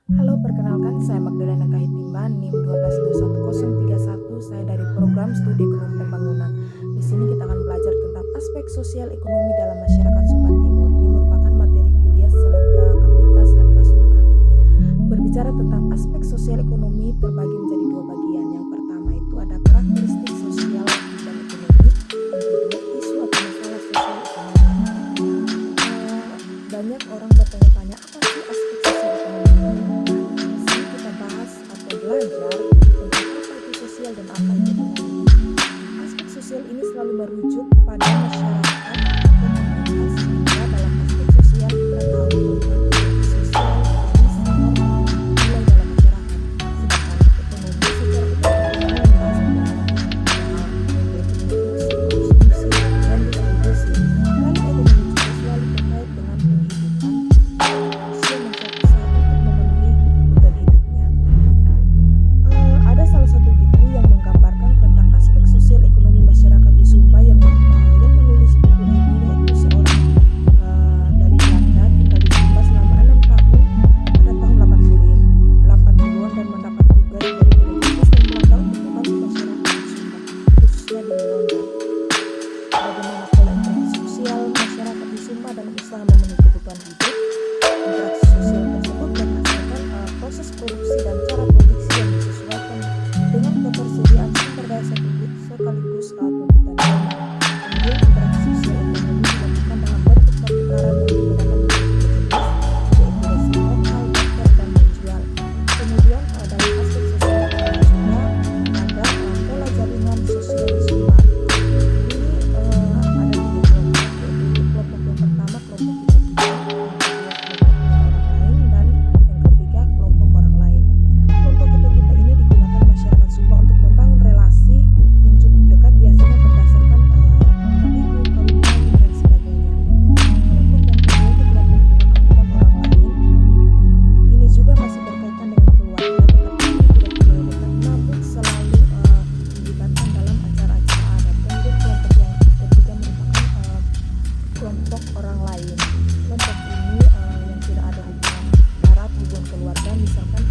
Halo, perkenalkan saya Magdalena Kahitimban, NIM 1221031. Saya dari Program Studi Ekonomi Pembangunan. Di sini kita akan belajar tentang aspek sosial ekonomi dalam masyarakat Sumba Timur. Ini merupakan materi kuliah Kapita Selekta Sumba. Berbicara tentang aspek sosial ekonomi terbagi menjadi dua bagian. Yang pertama itu ada karakteristik sosial dan ekonomi. Yang kedua isu atau masalah sosial ekonomi. Banyak orang bertanya-tanya apa sih aspek sosial ekonomi? Di sini kita bahas atau belajar tentang apa itu sosial dan apa itu ekonomi. Aspek sosial ini selalu merujuk pada masyarakat atau komunitas, sehingga dalam aspek sosial kita tahu tentang isu sosial, bisnis, norma, nilai dalam masyarakat. Sedangkan ekonomi secara umum membahas tentang yaitu produksi, konsumsi, dan distribusi. Lalu ekonomi juga selalu terkait dengan penghidupan manusia mencari usaha untuk memenuhi kebutuhan hidupnya. Ada salah satu buku yang menggambarkan tentang aspek sosial ekonomi masyarakat di Sumba yang menulis buku ini yaitu seorang dari Belanda tinggal di Sumba selama 6 tahun pada tahun 80-an dan mendapat tugas dari Bidang Tugas dan Belanda untuk membantu masyarakat di Sumba, khususnya di Melonda. Bagaimana pola interaksi sosial masyarakat di Sumba dalam usaha memenuhi kebutuhan hidup. Interaksi sosial tersebut menghasilkan proses produksi dan cara produksi yang disesuaikan dengan ketersediaan sumber daya sekaligus tuntutan zaman. Kemudian interaksi sosial ekonomi dilakukan dalam bentuk pertukaran yang digunakan menjadi jenis, yaitu resi lokal, barter, dan menjual. Kemudian dalam aspek sosial ekonomi juga ada pola jaringan sosial di Sumba. Ini ada tiga kelompok, yaitu kelompok yang pertama kelompok kita-kita, yang kedua kelompok orang lain, dan yang ketiga kelompok orang lain. Kelompok kita-kita ini digunakan masyarakat Sumba untuk membangun relasi yang cukup dekat, biasanya berdasarkan tabihu, kawinan, dan sebagainya. Kelompok yang kedua itu kelompok bukan orang lain. Ini juga masih berkaitan dengan keluarga, tetapi tidak terlalu dekat, namun selalu dilibatkan dalam acara-acara adat. Kemudian kelompok yang ketiga merupakan kelompok orang lain. Kelompok ini yang tidak ada hubungan darah, hubungan keluarga, misalkan